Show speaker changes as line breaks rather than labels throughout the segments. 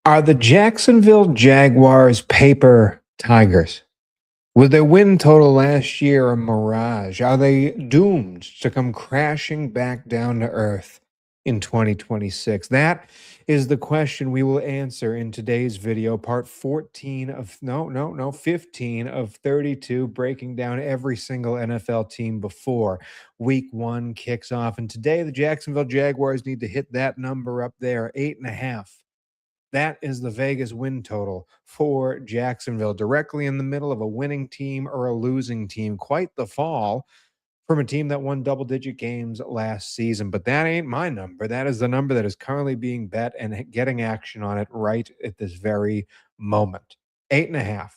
Are the Jacksonville Jaguars paper tigers? Was their win total last year a mirage? Are they doomed to come crashing back down to earth in 2026? That is the question we will answer in today's video, part 14 of 15 of 32, breaking down every single NFL team before week one kicks off. And today, the Jacksonville Jaguars need to hit that number up there, 8.5. That is the Vegas win total for Jacksonville, directly in the middle of a winning team or a losing team. Quite the fall from a team that won double-digit games last season. But that ain't my number. That is the number that is currently being bet and getting action on it right at this very moment. 8.5.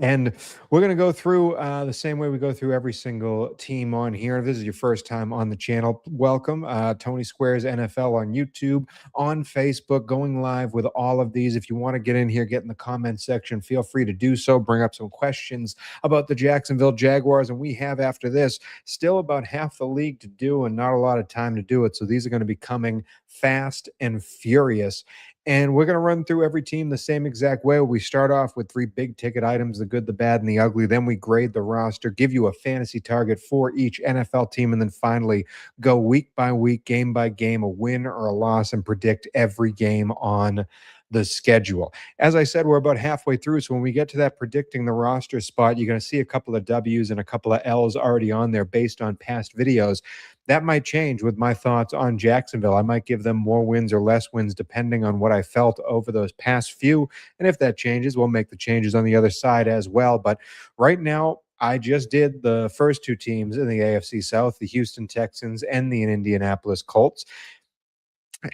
And we're going to go through the same way we go through every single team on here. If this is your first time on the channel, welcome. Tony Squares NFL on YouTube, on Facebook, going live with all of these. If you want to get in here, get in the comment section, feel free to do so. Bring up some questions about the Jacksonville Jaguars. And we have, after this, still about half the league to do and not a lot of time to do it. So these are going to be coming fast and furious. And we're going to run through every team the same exact way. We start off with 3 big ticket items, the good, the bad, and the ugly. Then we grade the roster, give you a fantasy target for each NFL team, and then finally go week by week, game by game, a win or a loss, and predict every game on the schedule. As I said, we're about halfway through. So when we get to that predicting the roster spot, you're going to see a couple of W's and a couple of L's already on there based on past videos. That might change with my thoughts on Jacksonville. I might give them more wins or less wins depending on what I felt over those past few. And if that changes, we'll make the changes on the other side as well. But right now, I just did the first 2 teams in the AFC South, the Houston Texans and the Indianapolis Colts.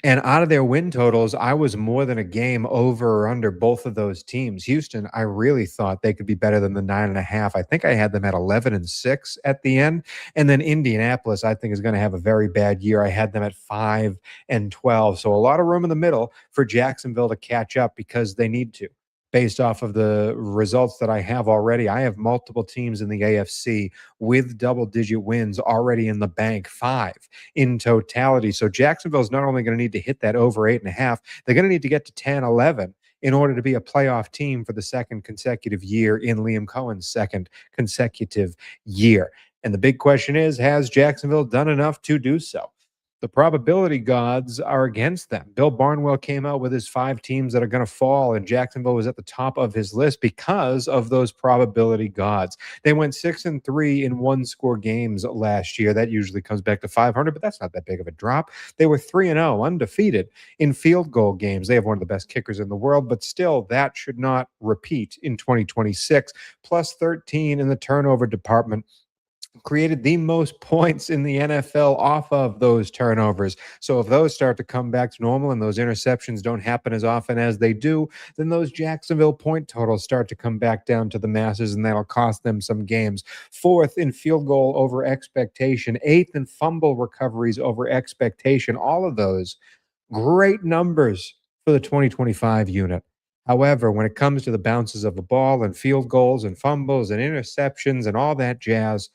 And out of their win totals, I was more than a game over or under both of those teams. Houston, I really thought they could be better than the 9.5. I think I had them at 11-6 at the end. And then Indianapolis, I think, is going to have a very bad year. I had them at 5-12. So a lot of room in the middle for Jacksonville to catch up because they need to. Based off of the results that I have already, I have multiple teams in the AFC with double-digit wins already in the bank, 5 in totality. So Jacksonville is not only going to need to hit that over 8.5, they're going to need to get to 10, 11 in order to be a playoff team for the second consecutive year in Liam Cohen's second consecutive year. And the big question is, has Jacksonville done enough to do so? The probability gods are against them. Bill Barnwell came out with his 5 teams that are going to fall, and Jacksonville was at the top of his list because of those probability gods. They went 6-3 in one-score games last year. That usually comes back to 500, but that's not that big of a drop. They were 3-0, undefeated in field goal games. They have one of the best kickers in the world, but still, that should not repeat in 2026. Plus 13 in the turnover department. Created the most points in the NFL off of those turnovers. So if those start to come back to normal and those interceptions don't happen as often as they do, then those Jacksonville point totals start to come back down to the masses, and that'll cost them some games. 4th in field goal over expectation, 8th in fumble recoveries over expectation. All of those great numbers for the 2025 unit. However, when it comes to the bounces of the ball and field goals and fumbles and interceptions and all that jazz,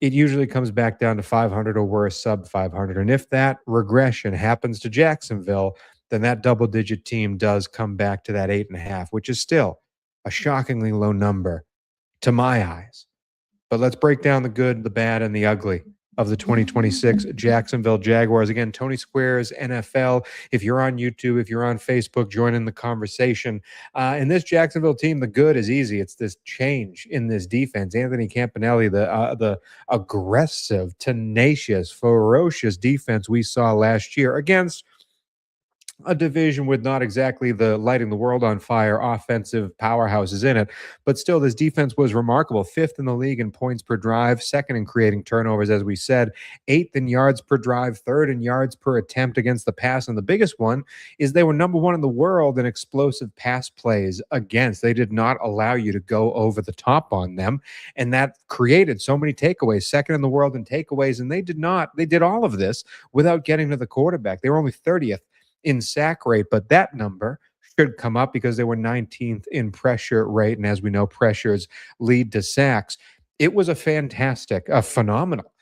it usually comes back down to 500 or worse, sub 500. And if that regression happens to Jacksonville, then that double-digit team does come back to that 8.5, which is still a shockingly low number to my eyes. But let's break down the good, the bad, and the ugly of the 2026 Jacksonville Jaguars. Again, Tony Squares NFL. If you're on YouTube, if you're on Facebook, join in the conversation. In this Jacksonville team, the good is easy. It's this change in this defense. Anthony Campanelli, the aggressive, tenacious, ferocious defense we saw last year against a division with not exactly the lighting the world on fire offensive powerhouses in it, but still this defense was remarkable. 5th in the league in points per drive, 2nd in creating turnovers, as we said, 8th in yards per drive, 3rd in yards per attempt against the pass. And the biggest one is they were number 1 in the world in explosive pass plays against. They did not allow you to go over the top on them, and that created so many takeaways. 2nd in the world in takeaways, and they did all of this without getting to the quarterback. They were only 30th in sack rate, but that number should come up because they were 19th in pressure rate. And as we know, pressures lead to sacks. It was a phenomenal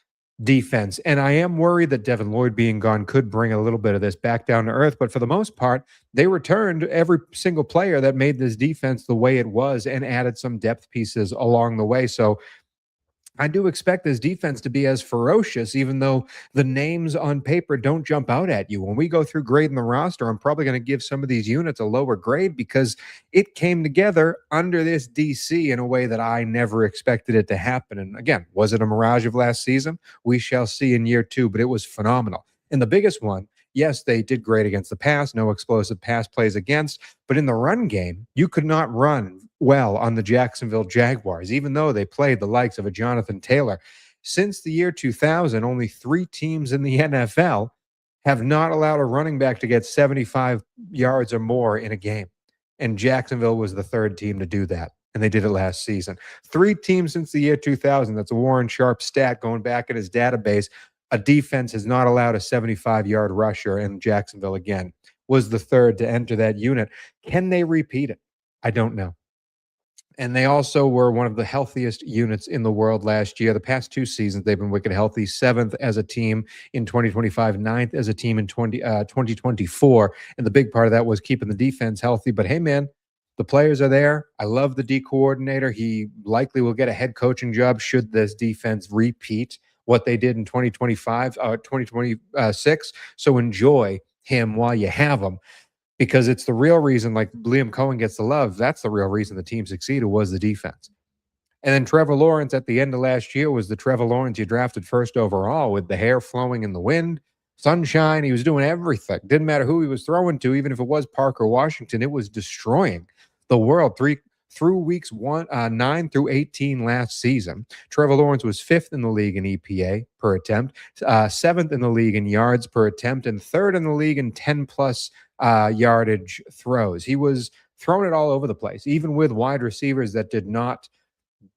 defense. And I am worried that Devin Lloyd being gone could bring a little bit of this back down to earth. But for the most part, they returned every single player that made this defense the way it was and added some depth pieces along the way. So I do expect this defense to be as ferocious, even though the names on paper don't jump out at you. When we go through grading the roster, I'm probably going to give some of these units a lower grade because it came together under this DC in a way that I never expected it to happen. And again, was it a mirage of last season? We shall see in year two, but it was phenomenal. And the biggest one, yes, they did great against the pass, no explosive pass plays against, but in the run game, you could not run well on the Jacksonville Jaguars, even though they played the likes of a Jonathan Taylor. Since the year 2000, only 3 teams in the NFL have not allowed a running back to get 75 yards or more in a game. And Jacksonville was the 3rd team to do that. And they did it last season. 3 teams since the year 2000. That's a Warren Sharp stat going back in his database. A defense has not allowed a 75-yard rusher, and Jacksonville, again, was the 3rd to enter that unit. Can they repeat it? I don't know. And they also were one of the healthiest units in the world last year. The past 2 seasons, they've been wicked healthy. 7th as a team in 2025, 9th as a team in 2024. And the big part of that was keeping the defense healthy. But hey, man, the players are there. I love the D coordinator. He likely will get a head coaching job should this defense repeat what they did in 2026. So enjoy him while you have him, because it's the real reason, like Liam Cohen gets the love. That's the real reason the team succeeded, was the defense. And then Trevor Lawrence at the end of last year was the Trevor Lawrence you drafted 1st overall, with the hair flowing in the wind, sunshine. He was doing everything. Didn't matter who he was throwing to, even if it was Parker Washington, it was destroying the world. Through weeks 9 through 18 last season, Trevor Lawrence was 5th in the league in EPA per attempt, 7th in the league in yards per attempt, and 3rd in the league in 10-plus yardage throws. He was throwing it all over the place, even with wide receivers that did not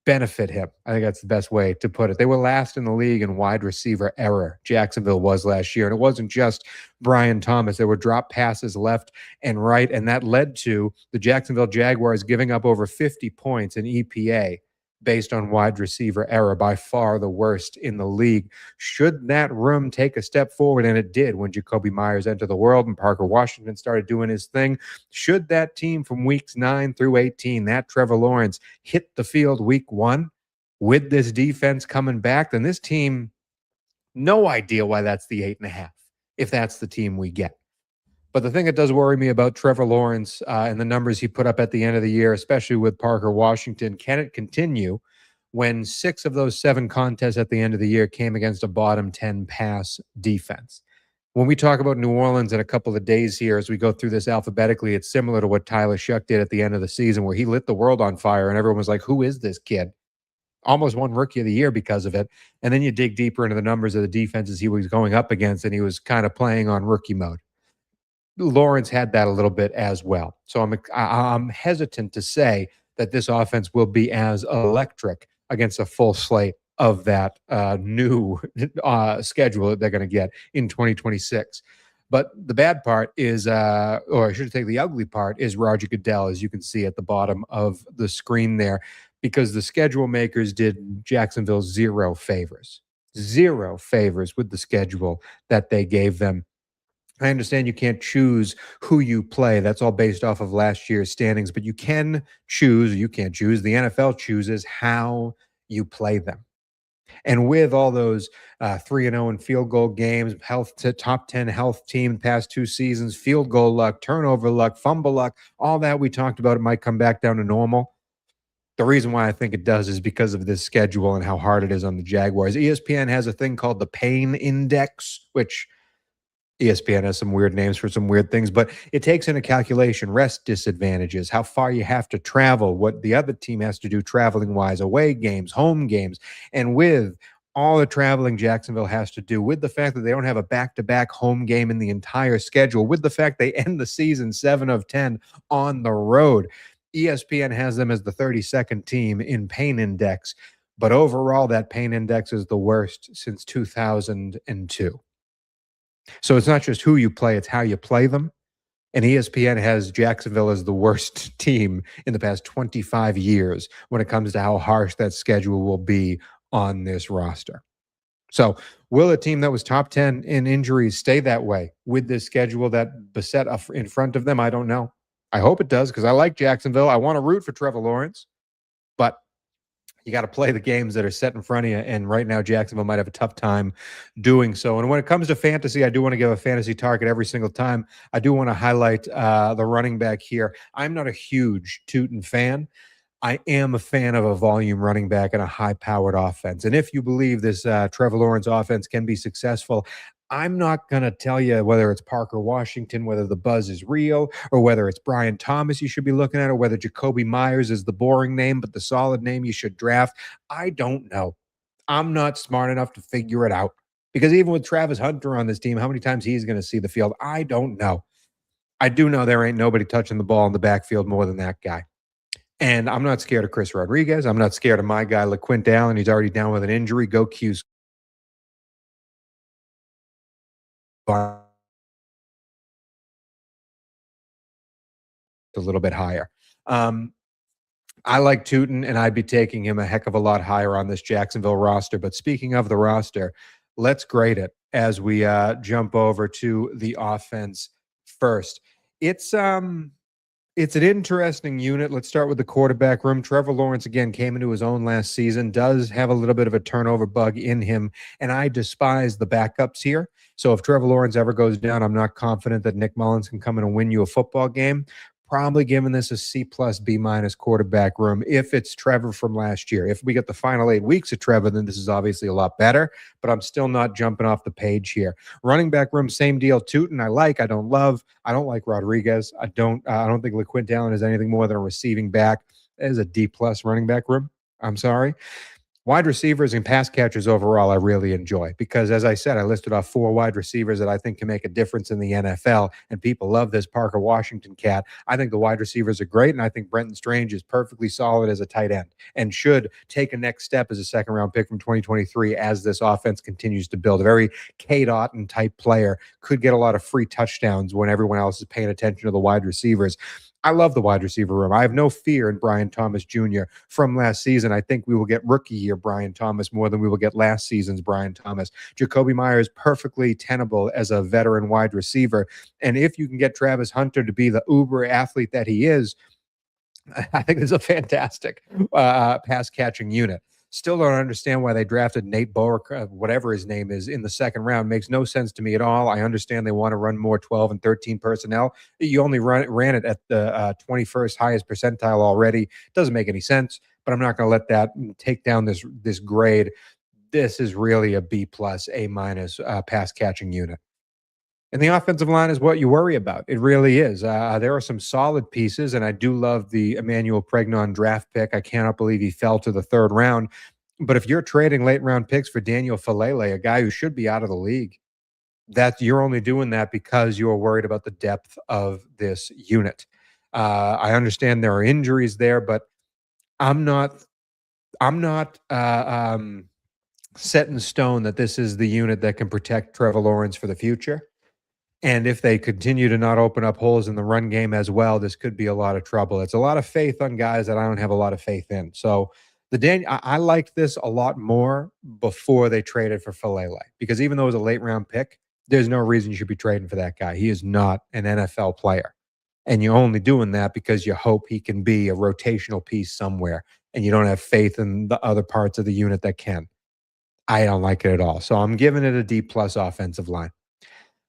benefit him. I think that's the best way to put it. They were last in the league in wide receiver error. Jacksonville was last year. And it wasn't just Brian Thomas. There were drop passes left and right. And that led to the Jacksonville Jaguars giving up over 50 points in EPA based on wide receiver error, by far the worst in the league. Should that room take a step forward, and it did when Jacoby Myers entered the world and Parker Washington started doing his thing, should that team from weeks 9 through 18, that Trevor Lawrence, hit the field week 1 with this defense coming back, then this team, no idea why that's the 8.5, if that's the team we get. But the thing that does worry me about Trevor Lawrence and the numbers he put up at the end of the year, especially with Parker Washington, can it continue when 6 of those 7 contests at the end of the year came against a bottom 10 pass defense? When we talk about New Orleans in a couple of days here, as we go through this alphabetically, it's similar to what Tyler Shuck did at the end of the season, where he lit the world on fire and everyone was like, who is this kid? Almost won Rookie of the Year because of it. And then you dig deeper into the numbers of the defenses he was going up against, and he was kind of playing on rookie mode. Lawrence had that a little bit as well. So I'm hesitant to say that this offense will be as electric against a full slate of that new schedule that they're going to get in 2026. But the bad part is, or I should say the ugly part, is Roger Goodell, as you can see at the bottom of the screen there, because the schedule makers did Jacksonville 0 favors. 0 favors with the schedule that they gave them. I understand you can't choose who you play. That's all based off of last year's standings, but you can choose, you can't choose. The NFL chooses how you play them. And with all those 3-0 in field goal games, health to top 10 health team the past 2 seasons, field goal luck, turnover luck, fumble luck, all that we talked about, it might come back down to normal. The reason why I think it does is because of this schedule and how hard it is on the Jaguars. ESPN has a thing called the pain index, which ESPN has some weird names for some weird things, but it takes into calculation rest disadvantages, how far you have to travel, what the other team has to do traveling-wise, away games, home games. And with all the traveling Jacksonville has to do, with the fact that they don't have a back-to-back home game in the entire schedule, with the fact they end the season 7 of 10 on the road, ESPN has them as the 32nd team in pain index. But overall, that pain index is the worst since 2002. So it's not just who you play, it's how you play them. And ESPN has Jacksonville as the worst team in the past 25 years when it comes to how harsh that schedule will be on this roster. So, will a team that was top 10 in injuries stay that way with this schedule that beset in front of them? I don't know. I hope it does because I like Jacksonville. I want to root for Trevor Lawrence, but you got to play the games that are set in front of you. And right now, Jacksonville might have a tough time doing so. And when it comes to fantasy, I do want to give a fantasy target every single time. I do want to highlight the running back here. I'm not a huge Tootin fan. I am a fan of a volume running back and a high-powered offense. And if you believe this Trevor Lawrence offense can be successful, I'm not going to tell you whether it's Parker Washington, whether the buzz is real, or whether it's Brian Thomas you should be looking at, or whether Jacoby Myers is the boring name, but the solid name you should draft. I don't know. I'm not smart enough to figure it out. Because even with Travis Hunter on this team, how many times he's going to see the field, I don't know. I do know there ain't nobody touching the ball in the backfield more than that guy. And I'm not scared of Chris Rodriguez. I'm not scared of my guy, LaQuint Allen. He's already down with an injury. Go Q's a little bit higher. I like Tootin, and I'd be taking him a heck of a lot higher on this Jacksonville roster. But speaking of the roster, let's grade it as we jump over to the offense first. It's an interesting unit. Let's start with the quarterback room. Trevor Lawrence, again, came into his own last season, does have a little bit of a turnover bug in him, and I despise the backups here. So if Trevor Lawrence ever goes down, I'm not confident that Nick Mullins can come in and win you a football game. Probably giving this a C plus B minus quarterback room if it's Trevor from last year. If we get the final 8 weeks of Trevor, then this is obviously a lot better, but I'm still not jumping off the page here. Running back room, same deal. Tootin, I don't love. I don't like Rodriguez. I don't think LaQuint Allen is anything more than a receiving back. That is a D plus running back room. I'm sorry. Wide receivers and pass catchers overall, I really enjoy because, as I said, I listed off 4 wide receivers that I think can make a difference in the NFL, and people love this Parker Washington cat. I think the wide receivers are great, and I think Brenton Strange is perfectly solid as a tight end and should take a next step as a second-round pick from 2023 as this offense continues to build. A very K-Dotton type player, could get a lot of free touchdowns when everyone else is paying attention to the wide receivers. I love the wide receiver room. I have no fear in Brian Thomas Jr. from last season. I think we will get rookie year Brian Thomas more than we will get last season's Brian Thomas. Jacoby Myers perfectly tenable as a veteran wide receiver. And if you can get Travis Hunter to be the uber athlete that he is, I think it's a fantastic pass catching unit. Still don't understand why they drafted Nate Boer, whatever his name is, in the second round. Makes no sense to me at all. I understand they want to run more 12 and 13 personnel. You only ran it at the 21st highest percentile already. Doesn't make any sense, but I'm not going to let that take down this grade. This is really a B plus, A minus pass catching unit. And the offensive line is what you worry about. It really is. There are some solid pieces, and I do love the Emmanuel Pregnon draft pick. I cannot believe he fell to the 3rd round. But if you're trading late round picks for Daniel Falele, a guy who should be out of the league, that you're only doing that because you're worried about the depth of this unit. I understand there are injuries there, but I'm not set in stone that this is the unit that can protect Trevor Lawrence for the future. And if they continue to not open up holes in the run game as well, this could be a lot of trouble. It's a lot of faith on guys that I don't have a lot of faith in. So I liked this a lot more before they traded for Falele, because even though it was a late round pick, there's no reason you should be trading for that guy. He is not an NFL player. And you're only doing that because you hope he can be a rotational piece somewhere, and you don't have faith in the other parts of the unit that can. I don't like it at all. So I'm giving it a D plus offensive line.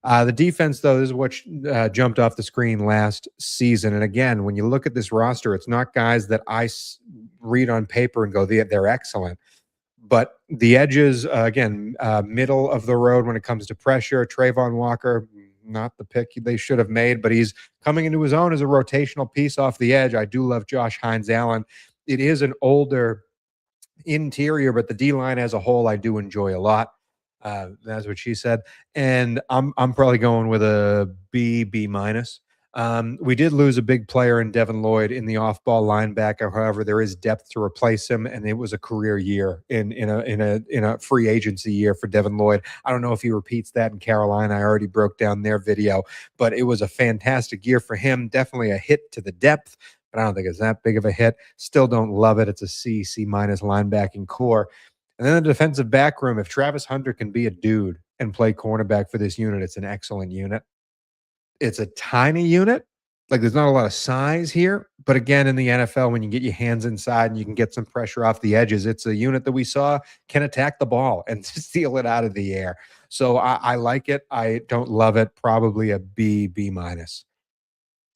The defense, though, this is what jumped off the screen last season. And again, when you look at this roster, it's not guys that I read on paper and go, they're excellent. But the edges, again, middle of the road when it comes to pressure. Trayvon Walker, not the pick they should have made, but he's coming into his own as a rotational piece off the edge. I do love Josh Hines-Allen. It is an older interior, but the D-line as a whole, I do enjoy a lot. That's what she said. And I'm probably going with a B minus. We did lose a big player in Devin Lloyd in the off-ball linebacker. However, there is depth to replace him, and it was a career year in a free agency year for Devin Lloyd. I don't know if he repeats that in Carolina. I already broke down their video, but it was a fantastic year for him. Definitely a hit to the depth, but I don't think it's that big of a hit. Still don't love it. It's a C minus linebacking core. And then the defensive back room, if Travis Hunter can be a dude and play cornerback for this unit, it's an excellent unit. It's a tiny unit. Like, there's not a lot of size here, but again, in the NFL, when you get your hands inside and you can get some pressure off the edges, it's a unit that we saw can attack the ball and steal it out of the air. So I like it. I don't love it. Probably a B, B minus.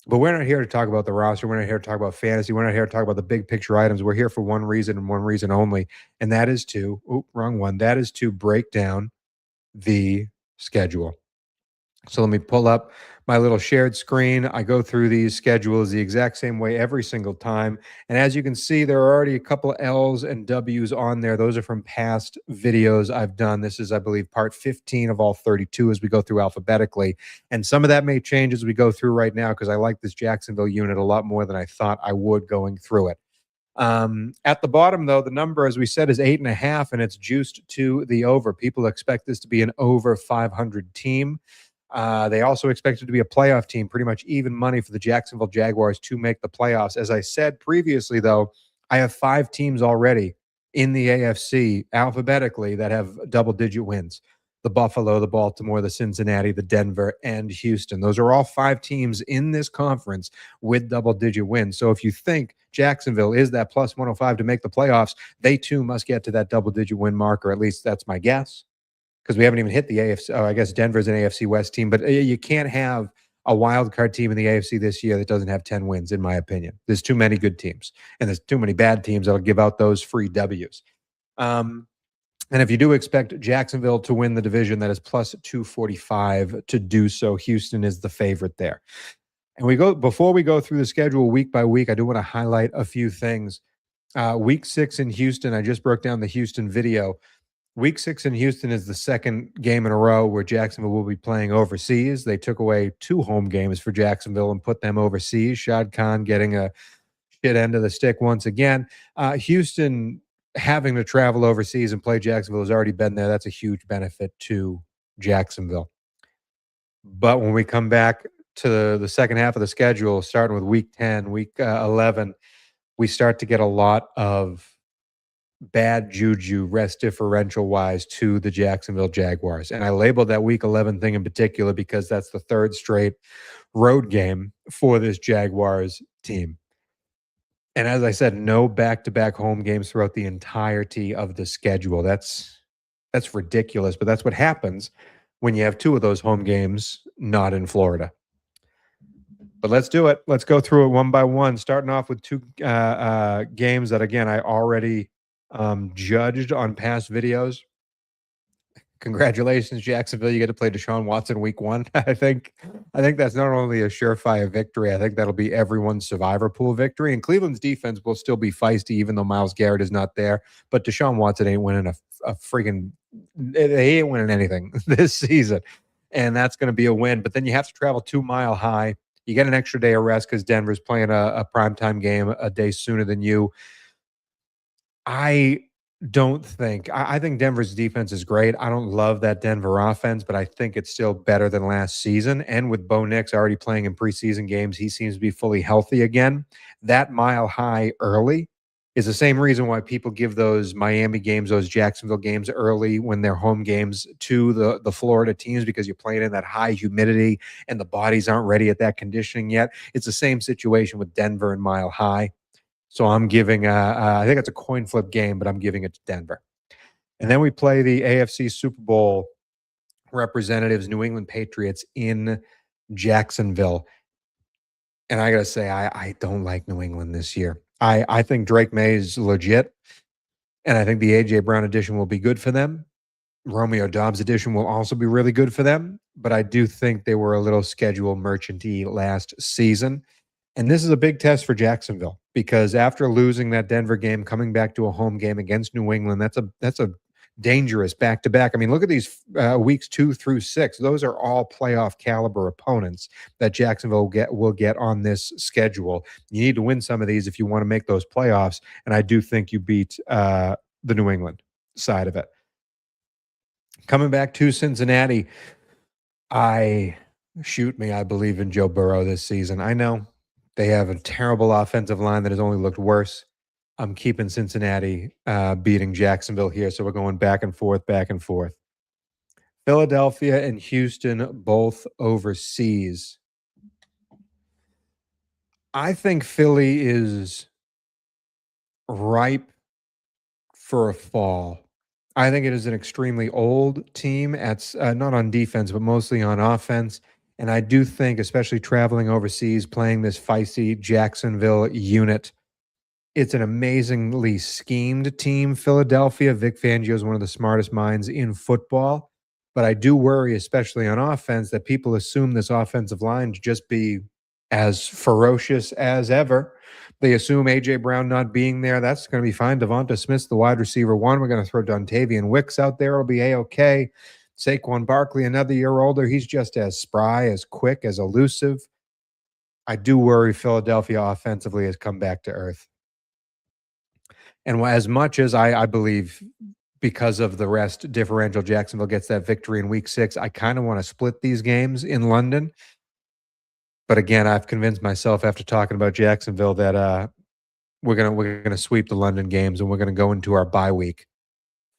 But we're not here to talk about the roster. We're not here to talk about fantasy. We're not here to talk about the big picture items. We're here for one reason and one reason only, and that is to, wrong one. That is to break down the schedule. So let me pull up my little shared screen. I go through these schedules the exact same way every single time. And as you can see, there are already a couple of L's and W's on there. Those are from past videos I've done. This is, I believe, part 15 of all 32 as we go through alphabetically. And some of that may change as we go through right now because I like this Jacksonville unit a lot more than I thought I would going through it. At the bottom, though, the number, as we said, is 8.5, and it's juiced to the over. People expect this to be an over 500 team. They also expect it to be a playoff team, pretty much even money for the Jacksonville Jaguars to make the playoffs. As I said previously, though, I have 5 teams already in the AFC alphabetically that have double-digit wins. The Buffalo, the Baltimore, the Cincinnati, the Denver, and Houston. Those are all 5 teams in this conference with double-digit wins. So if you think Jacksonville is that plus 105 to make the playoffs, they too must get to that double-digit win mark, or at least that's my guess, because we haven't even hit the AFC. Oh, I guess Denver's an AFC West team, but you can't have a wild card team in the AFC this year that doesn't have 10 wins, in my opinion. There's too many good teams, and there's too many bad teams that'll give out those free W's. And if you do expect Jacksonville to win the division, that is plus 245 to do so. Houston is the favorite there. And before we go through the schedule week by week, I do want to highlight a few things. Week 6 in Houston, I just broke down the Houston video. Week 6 in Houston is the second game in a row where Jacksonville will be playing overseas. They took away 2 home games for Jacksonville and put them overseas. Shad Khan getting a shit end of the stick once again. Houston having to travel overseas and play Jacksonville has already been there. That's a huge benefit to Jacksonville. But when we come back to the second half of the schedule, starting with week 10, week 11, we start to get a lot of bad juju rest differential wise to the Jacksonville Jaguars. And I labeled that week 11 thing in particular because that's the 3rd straight road game for this Jaguars team. And as I said, no back-to-back home games throughout the entirety of the schedule. That's ridiculous, but that's what happens when you have 2 of those home games not in Florida. But let's do it. Let's go through it one by one, starting off with 2 games that, again, I already judged on past videos. Congratulations, Jacksonville. You get to play Deshaun Watson week 1. I think that's not only a surefire victory, I think that'll be everyone's survivor pool victory. And Cleveland's defense will still be feisty, even though Myles Garrett is not there. But Deshaun Watson ain't winning a freaking they ain't winning anything this season. And that's going to be a win. But then you have to travel 2 Mile High. You get an extra day of rest because Denver's playing a primetime game a day sooner than you. I think Denver's defense is great. I don't love that Denver offense, but I think it's still better than last season. And with Bo Nix already playing in preseason games, he seems to be fully healthy again. That Mile High early is the same reason why people give those Miami games, those Jacksonville games early when they're home games to the Florida teams, because you're playing in that high humidity and the bodies aren't ready at that conditioning yet. It's the same situation with Denver and Mile High. So I'm giving, I think it's a coin flip game, but I'm giving it to Denver. And then we play the AFC Super Bowl representatives, New England Patriots in Jacksonville. And I got to say, I don't like New England this year. I think Drake May is legit, and I think the A.J. Brown edition will be good for them. Romeo Dobbs edition will also be really good for them, but I do think they were a little schedule merchant-y last season. And this is a big test for Jacksonville, because after losing that Denver game, coming back to a home game against New England, that's a dangerous back-to-back. I mean, look at these weeks 2 through 6. Those are all playoff caliber opponents that Jacksonville will get on this schedule. You need to win some of these if you want to make those playoffs, and I do think you beat the New England side of it. Coming back to Cincinnati, I believe in Joe Burrow this season. I know they have a terrible offensive line that has only looked worse. I'm keeping Cincinnati beating Jacksonville here, so we're going back and forth, back and forth. Philadelphia and Houston both overseas. I think Philly is ripe for a fall. I think it is an extremely old team at not on defense, but mostly on offense. And I do think, especially traveling overseas, playing this feisty Jacksonville unit, it's an amazingly schemed team. Philadelphia, Vic Fangio is one of the smartest minds in football. But I do worry, especially on offense, that people assume this offensive line to just be as ferocious as ever. They assume A.J. Brown not being there. That's going to be fine. Devonta Smith's the wide receiver one. We're going to throw Dontavian Wicks out there. It'll be A-OK. Saquon Barkley, another year older. He's just as spry, as quick, as elusive. I do worry Philadelphia offensively has come back to earth. And as much as I believe because of the rest differential, Jacksonville gets that victory in week 6, I kind of want to split these games in London. But again, I've convinced myself after talking about Jacksonville that we're gonna sweep the London games and we're gonna go into our bye week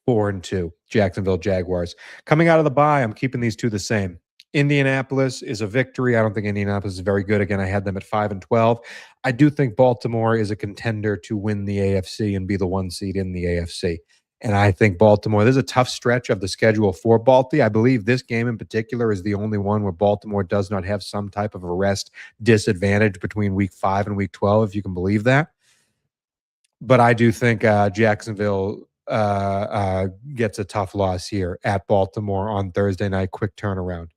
4-2. Jacksonville Jaguars. Coming out of the bye, I'm keeping these two the same. Indianapolis is a victory. I don't think Indianapolis is very good. Again, I had them at 5-12. I do think Baltimore is a contender to win the AFC and be the 1 seed in the AFC. And I think Baltimore, there's a tough stretch of the schedule for Balti. I believe this game in particular is the only one where Baltimore does not have some type of a rest disadvantage between week 5 and week 12, if you can believe that. But I do think Jacksonville gets a tough loss here at Baltimore on Thursday night, quick turnaround.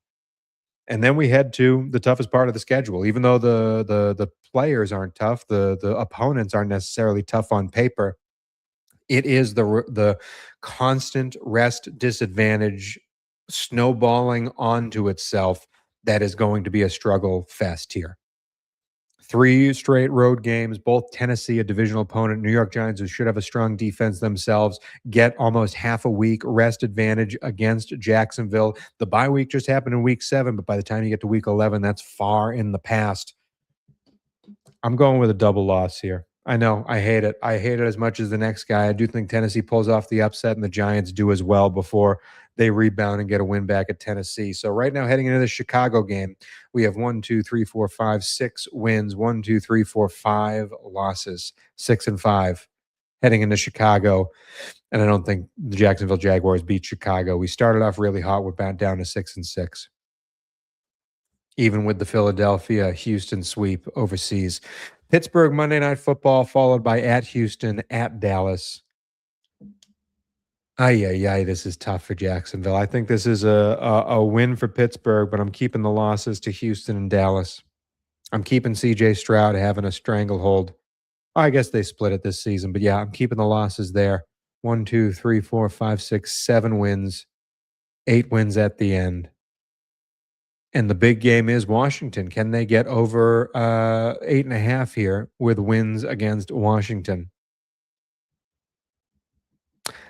And then we head to the toughest part of the schedule. Even though the players aren't tough, the opponents aren't necessarily tough on paper. It is the constant rest disadvantage snowballing onto itself that is going to be a struggle fest here. 3 straight road games, both Tennessee, a divisional opponent, New York Giants, who should have a strong defense themselves, get almost half a week rest advantage against Jacksonville. The bye week just happened in week 7, but by the time you get to week 11, that's far in the past. I'm going with a double loss here. I know, I hate it. I hate it as much as the next guy. I do think Tennessee pulls off the upset and the Giants do as well before they rebound and get a win back at Tennessee. So right now, heading into the Chicago game, we have 1, 2, 3, 4, 5, 6 wins, 1, 2, 3, 4, 5 losses, 6-5 heading into Chicago. And I don't think the Jacksonville Jaguars beat Chicago. We started off really hot. We're back down to 6-6. Even with the Philadelphia Houston sweep overseas. Pittsburgh Monday Night Football, followed by at Houston, at Dallas. This is tough for Jacksonville. I think this is a win for Pittsburgh, but I'm keeping the losses to Houston and Dallas. I'm keeping C.J. Stroud having a stranglehold. I guess they split it this season, but yeah, I'm keeping the losses there. 1, 2, 3, 4, 5, 6, 7 wins, 8 wins at the end. And the big game is Washington. Can they get over 8.5 here with wins against Washington?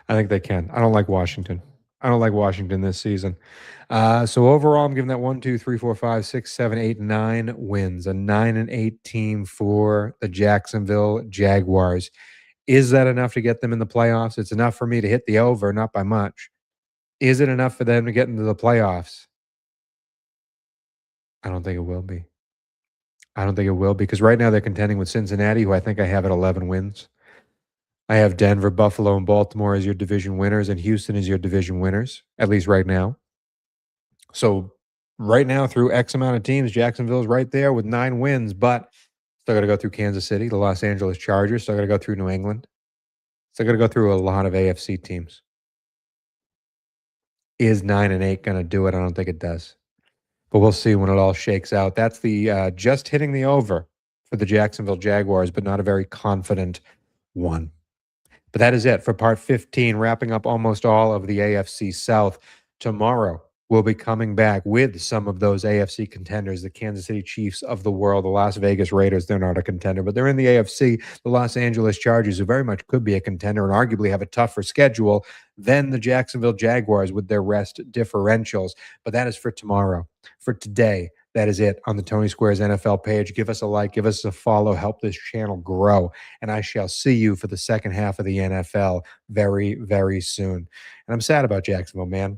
I think they can. I don't like Washington. I don't like Washington this season. So overall, I'm giving that 1, 2, 3, 4, 5, 6, 7, 8, 9 wins. A 9-8 team for the Jacksonville Jaguars. Is that enough to get them in the playoffs? It's enough for me to hit the over, not by much. Is it enough for them to get into the playoffs? I don't think it will be. I don't think it will because right now they're contending with Cincinnati, who I think I have at 11 wins. I have Denver, Buffalo, and Baltimore as your division winners, and Houston as your division winners, at least right now. So right now, through X amount of teams, Jacksonville's right there with 9 wins, but still got to go through Kansas City, the Los Angeles Chargers, still got to go through New England. Still got to go through a lot of AFC teams. Is 9-8 going to do it? I don't think it does. But we'll see when it all shakes out. That's the just hitting the over for the Jacksonville Jaguars, but not a very confident one. But that is it for part 15, wrapping up almost all of the AFC South. Tomorrow, will be coming back with some of those AFC contenders, the Kansas City Chiefs of the world, the Las Vegas Raiders. They're not a contender, but they're in the AFC. The Los Angeles Chargers, who very much could be a contender and arguably have a tougher schedule than the Jacksonville Jaguars with their rest differentials. But that is for tomorrow. For today, that is it on the Tony Squares NFL page. Give us a like, give us a follow, help this channel grow. And I shall see you for the second half of the NFL very, very soon. And I'm sad about Jacksonville, man.